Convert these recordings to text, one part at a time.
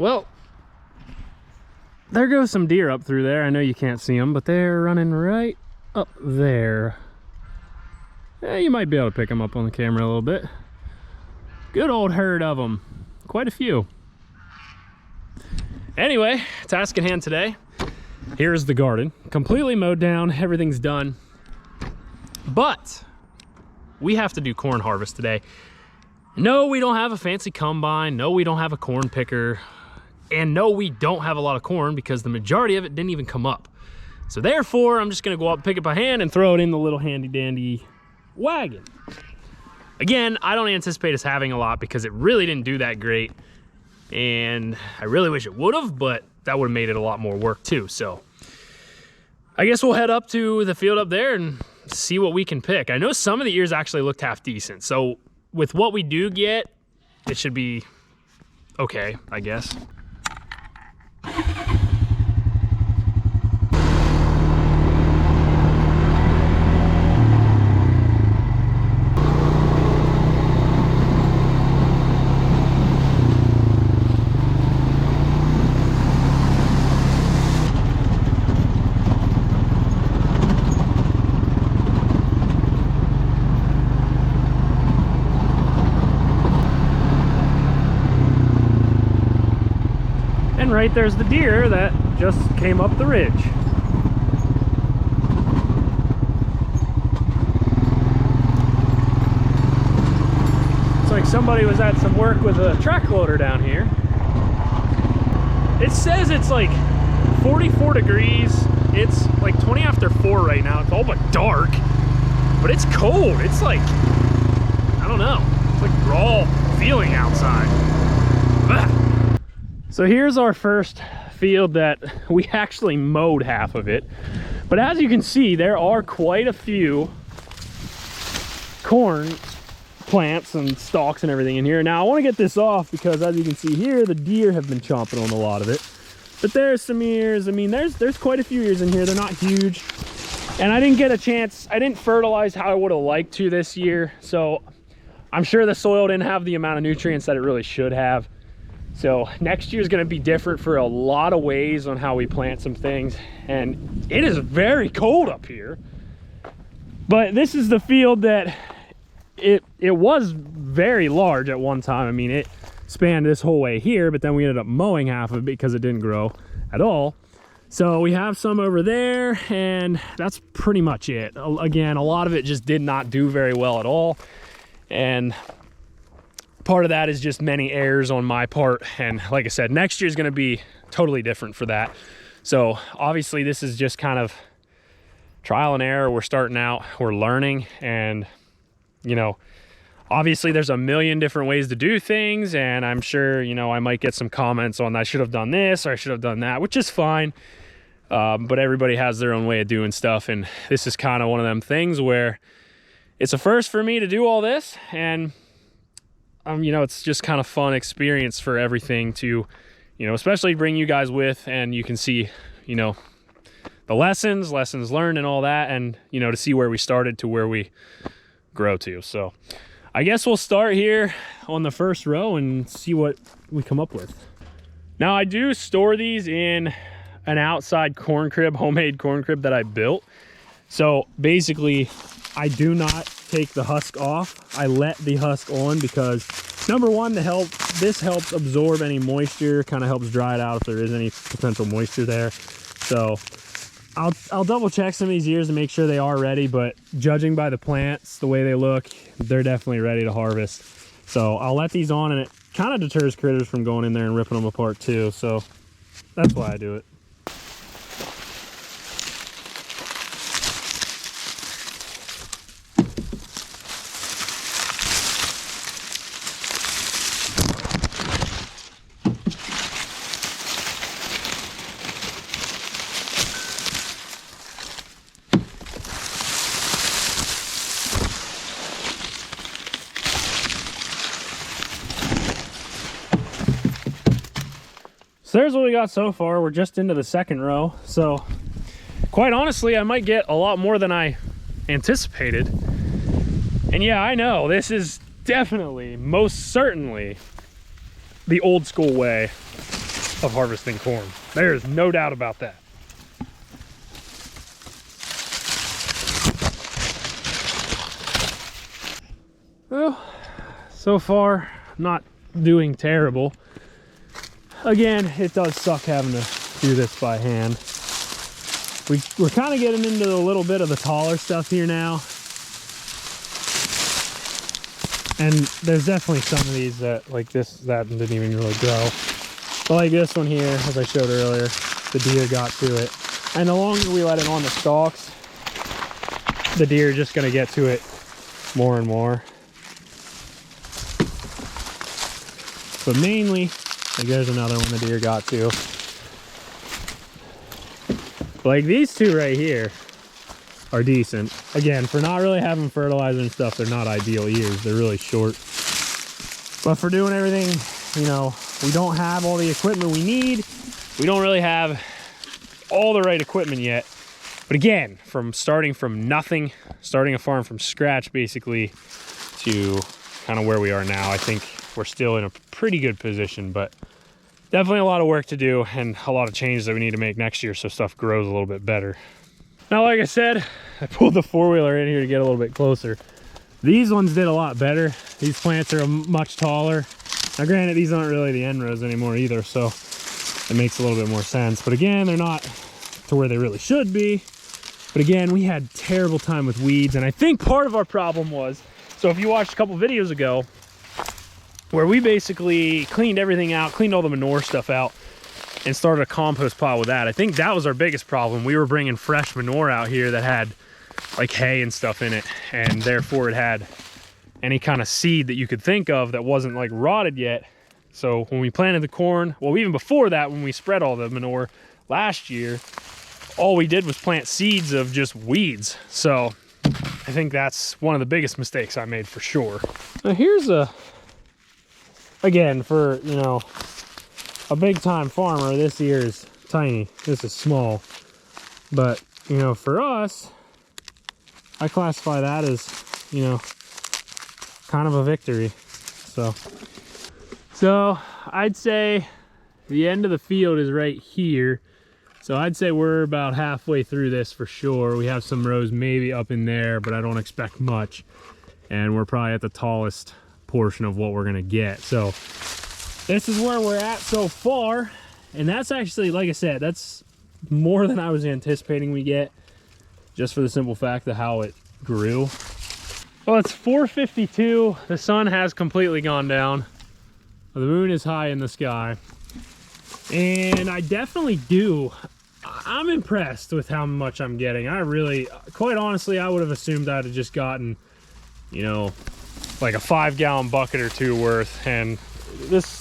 Well, there goes some deer up through there. I know you can't see them, but they're running right up there. You might be able to pick them up on the camera a little bit. Good old herd of them. Quite a few. Anyway, task at hand today. Here's the garden. Completely mowed down. Everything's done. But we have to do corn harvest today. No, we don't have a fancy combine. No, we don't have a corn picker. And no, we don't have a lot of corn because the majority of it didn't even come up. So therefore, I'm just gonna go out and pick it by hand and throw it in the little handy dandy wagon. Again, I don't anticipate us having a lot because it really didn't do that great. And I really wish it would have, but that would have made it a lot more work too. So I guess we'll head up to the field up there and see what we can pick. I know some of the ears actually looked half decent. So with what we do get, it should be okay, I guess. And right there's the deer that just came up the ridge. It's like somebody was at some work with a track loader down here. It says it's like 44 degrees. It's like 20 after 4 right now. It's all but dark, but it's cold. It's like, I don't know. It's like raw feeling outside. Ugh. So here's our first field that we actually mowed half of it. But as you can see, there are quite a few corn plants and stalks and everything in here. Now I want to get this off because as you can see here, the deer have been chomping on a lot of it. But there's some ears. I mean, there's quite a few ears in here. They're not huge. And I didn't get a chance. I didn't fertilize how I would have liked to this year. So I'm sure the soil didn't have the amount of nutrients that it really should have. So next year is going to be different for a lot of ways on how we plant some things. And it is very cold up here. But this is the field that it was very large at one time. I mean, it spanned this whole way here, but then we ended up mowing half of it because it didn't grow at all. So we have some over there, and that's pretty much it. Again, a lot of it just did not do very well at all. And part of that is just many errors on my part. And like I said, next year is going to be totally different for that. So obviously this is just kind of trial and error. We're starting out, we're learning, and you know, obviously there's a million different ways to do things. And I'm sure, you know, I might get some comments on I should have done this or I should have done that, which is fine. But everybody has their own way of doing stuff. And this is kind of one of them things where it's a first for me to do all this. And you know, it's just kind of fun experience for everything to, you know, especially bring you guys with, and you can see, you know, the lessons learned and all that, and, you know, to see where we started to where we grow to. So I guess we'll start here on the first row and see what we come up with. Now I do store these in an outside corn crib, homemade corn crib that I built. So basically I do not take the husk off. I let the husk on because number one, this helps absorb any moisture, kind of helps dry it out if there is any potential moisture there. So I'll double check some of these ears to make sure they are ready, but judging by the plants, the way they look, they're definitely ready to harvest. So I'll let these on, and it kind of deters critters from going in there and ripping them apart too. So that's why I do it. So there's what we got so far. We're just into the second row. So quite honestly, I might get a lot more than I anticipated. And yeah, I know this is definitely, most certainly the old school way of harvesting corn. There is no doubt about that. Well, so far, not doing terrible. Again, it does suck having to do this by hand. We're kind of getting into a little bit of the taller stuff here now. And there's definitely some of these that, like this, that didn't even really grow. But like this one here, as I showed earlier, the deer got to it. And the longer we let it on the stalks, the deer are just gonna get to it more and more. But mainly, like there's another one the deer got to. Like these two right here are decent. Again, for not really having fertilizer and stuff, they're not ideal ears. They're really short. But for doing everything, you know, we don't have all the equipment we need. We don't really have all the right equipment yet. But again, from starting from nothing, starting a farm from scratch basically, to kind of where we are now, I think we're still in a pretty good position, but definitely a lot of work to do and a lot of changes that we need to make next year so stuff grows a little bit better. Now, like I said, I pulled the four-wheeler in here to get a little bit closer. These ones did a lot better. These plants are much taller. Now, granted, these aren't really the end rows anymore either, so it makes a little bit more sense. But again, they're not to where they really should be. But again, we had terrible time with weeds, and I think part of our problem was, so if you watched a couple videos ago, where we basically cleaned everything out, cleaned all the manure stuff out, and started a compost pile with that. I think that was our biggest problem. We were bringing fresh manure out here that had like hay and stuff in it, and therefore it had any kind of seed that you could think of that wasn't like rotted yet. So when we planted the corn, well, even before that, when we spread all the manure last year, all we did was plant seeds of just weeds. So I think that's one of the biggest mistakes I made for sure. Now here's again, for, you know, a big time farmer, this ear is tiny. This is small. But, you know, for us, I classify that as, you know, kind of a victory. So I'd say the end of the field is right here. So I'd say we're about halfway through this for sure. We have some rows maybe up in there, but I don't expect much. And we're probably at the tallest portion of what we're gonna get. So this is where we're at so far, and that's actually, like I said, that's more than I was anticipating we get, just for the simple fact of how it grew. Well, it's 4:52. The sun has completely gone down. The moon is high in the sky, and I definitely I'm impressed with how much I'm getting. I really, quite honestly, I would have assumed I'd have just gotten, you know, like a 5-gallon bucket or two worth, and this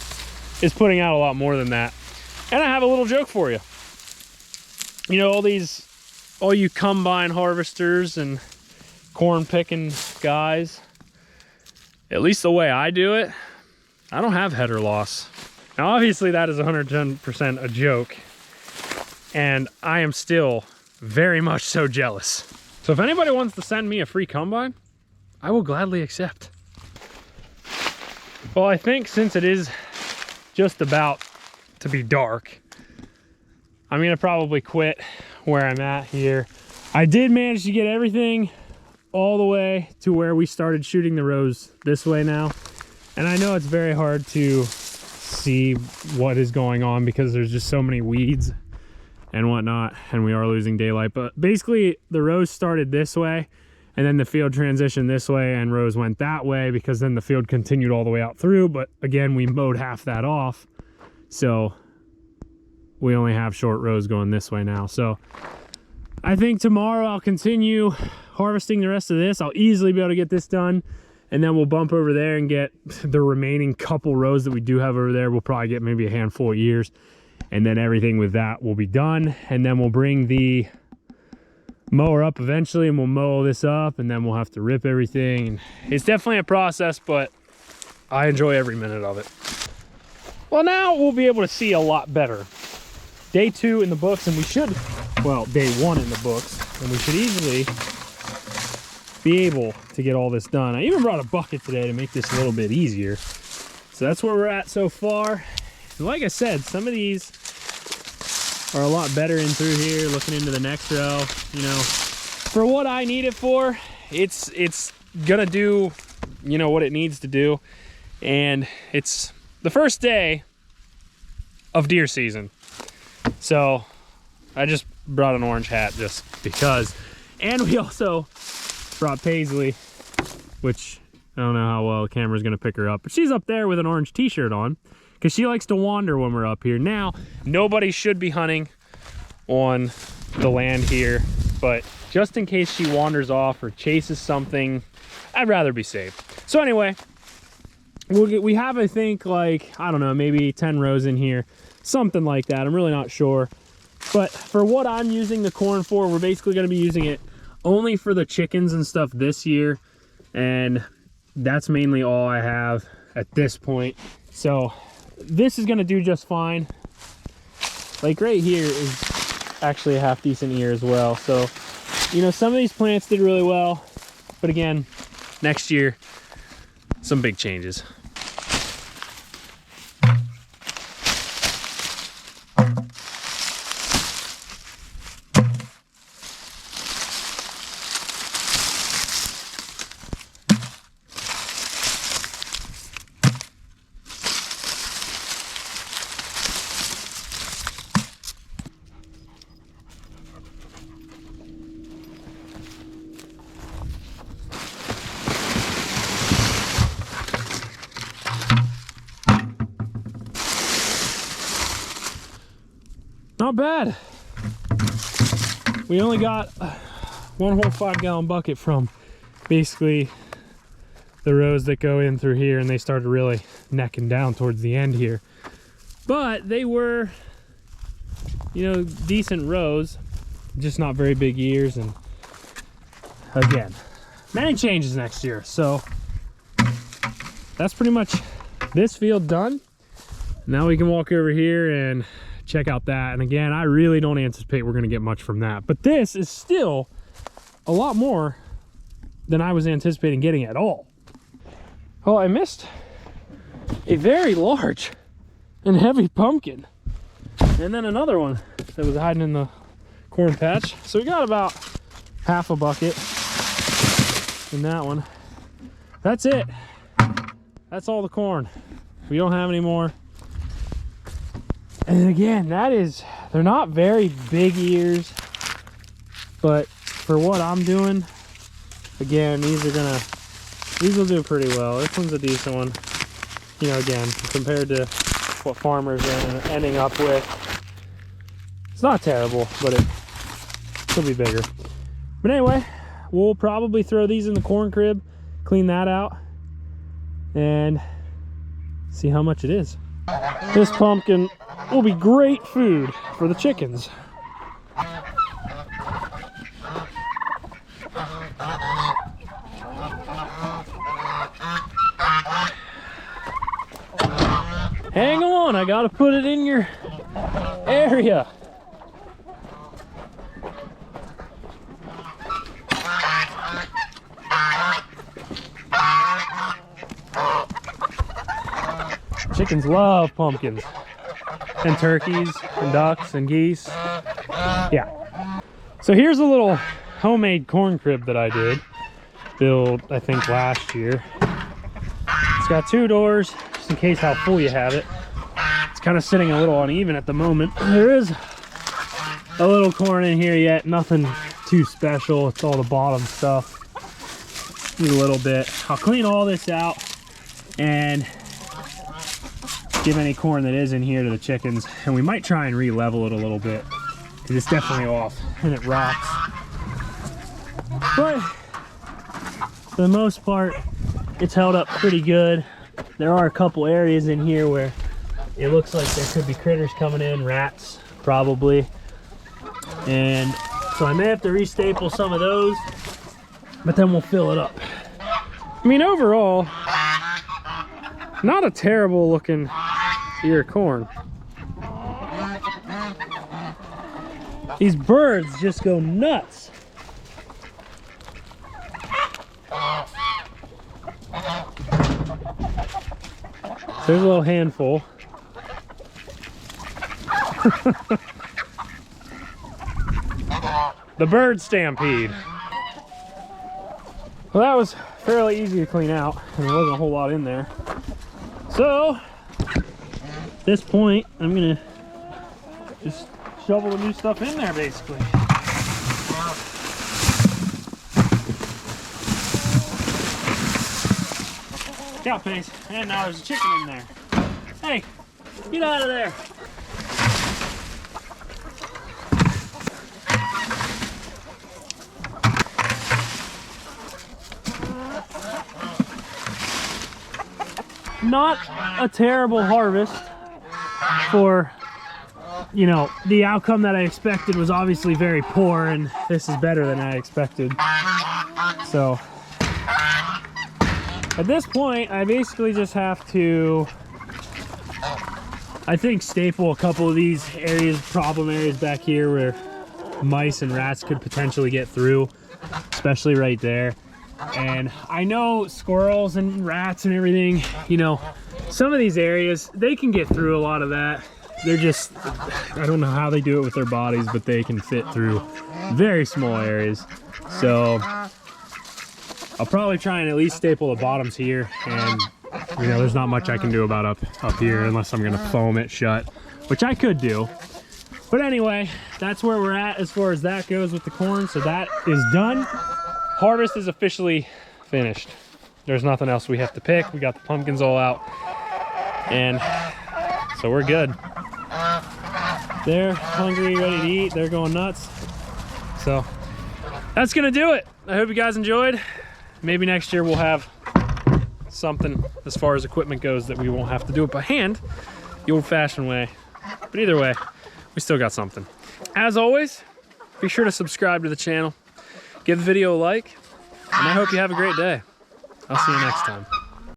is putting out a lot more than that. And I have a little joke for you. You know, all you combine harvesters and corn picking guys, at least the way I do it, I don't have header loss. Now obviously that is 110% a joke, and I am still very much so jealous. So if anybody wants to send me a free combine, I will gladly accept. Well, I think since it is just about to be dark, I'm gonna probably quit where I'm at here. I did manage to get everything all the way to where we started shooting the rows this way now. And I know it's very hard to see what is going on because there's just so many weeds and whatnot, and we are losing daylight. But basically the rows started this way, and then the field transitioned this way, and rows went that way, because then the field continued all the way out through. But again, we mowed half that off, so we only have short rows going this way now. So I think tomorrow I'll continue harvesting the rest of this. I'll easily be able to get this done, and then we'll bump over there and get the remaining couple rows that we do have over there. We'll probably get maybe a handful of ears, and then everything with that will be done. And then we'll bring the mower up eventually, and we'll mow this up, and then we'll have to rip everything. And it's definitely a process, but I enjoy every minute of it. Well, now we'll be able to see a lot better. Day 2 in the books, and we should, well, day 1 in the books, and we should easily be able to get all this done. I even brought a bucket today to make this a little bit easier. So that's where we're at so far. like I said, some of these are a lot better in through here, looking into the next row. You know, for what I need it for, it's gonna do, you know, what it needs to do. And it's the first day of deer season, so I just brought an orange hat just because. And we also brought Paisley, which I don't know how well the camera's gonna pick her up, but she's up there with an orange t-shirt on because she likes to wander when we're up here. Now, nobody should be hunting on the land here, but just in case she wanders off or chases something, I'd rather be safe. So anyway, we have, I think, like, I don't know, maybe 10 rows in here, something like that. I'm really not sure. But for what I'm using the corn for, we're basically going to be using it only for the chickens and stuff this year. And that's mainly all I have at this point. So this is going to do just fine. Like right here is actually a half decent ear as well. So, you know, some of these plants did really well. But again, next year, some big changes. Not bad. We only got one whole 5-gallon bucket from basically the rows that go in through here, and they started really necking down towards the end here. But they were, you know, decent rows, just not very big ears. And again, many changes next year. So that's pretty much this field done. Now we can walk over here and check out that. And again, I really don't anticipate we're going to get much from that, but this is still a lot more than I was anticipating getting at all. Oh, I missed a very large and heavy pumpkin, and then another one that was hiding in the corn patch. So we got about half a bucket in that one. That's it. That's all the corn. We don't have any more. And again, they're not very big ears, but for what I'm doing, again, these will do pretty well. This one's a decent one. You know, again, compared to what farmers are ending up with, it's not terrible, but it'll be bigger. But anyway, we'll probably throw these in the corn crib, clean that out, and see how much it is. This pumpkin will be great food for the chickens. Hang on, I gotta put it in your area. Chickens love pumpkins, and turkeys, and ducks, and geese. Yeah. So here's a little homemade corn crib that I did build, I think, last year. It's got 2 doors, just in case how full you have it. It's kind of sitting a little uneven at the moment. There is a little corn in here yet, nothing too special. It's all the bottom stuff. Just a little bit. I'll clean all this out and give any corn that is in here to the chickens, and we might try and re-level it a little bit because it's definitely off and it rocks. But for the most part, it's held up pretty good. There are a couple areas in here where it looks like there could be critters coming in, rats probably, and so I may have to re-staple some of those, but then we'll fill it up. I mean, overall, not a terrible looking ear of corn. These birds just go nuts. There's a little handful. The bird stampede. Well, that was fairly easy to clean out, and there wasn't a whole lot in there. So, at this point, I'm gonna just shovel the new stuff in there, basically. Cow face, and now there's a chicken in there. Hey, get out of there. Not a terrible harvest for, you know, the outcome that I expected was obviously very poor, and this is better than I expected. So at this point, I basically just have to, I think, staple a couple of these areas, problem areas back here where mice and rats could potentially get through, especially right there. And I know squirrels and rats and everything, you know, some of these areas, they can get through a lot of that. They're just, I don't know how they do it with their bodies, but they can fit through very small areas. So I'll probably try and at least staple the bottoms here, and you know, there's not much I can do about up here unless I'm gonna foam it shut, which I could do. But anyway, that's where we're at as far as that goes with the corn. So that is done. Harvest is officially finished. There's nothing else we have to pick. We got the pumpkins all out, and so we're good. They're hungry, ready to eat. They're going nuts. So that's gonna do it. I hope you guys enjoyed. Maybe next year we'll have something as far as equipment goes that we won't have to do it by hand, the old-fashioned way. But either way, we still got something. As always, be sure to subscribe to the channel. Give the video a like, and I hope you have a great day. I'll see you next time.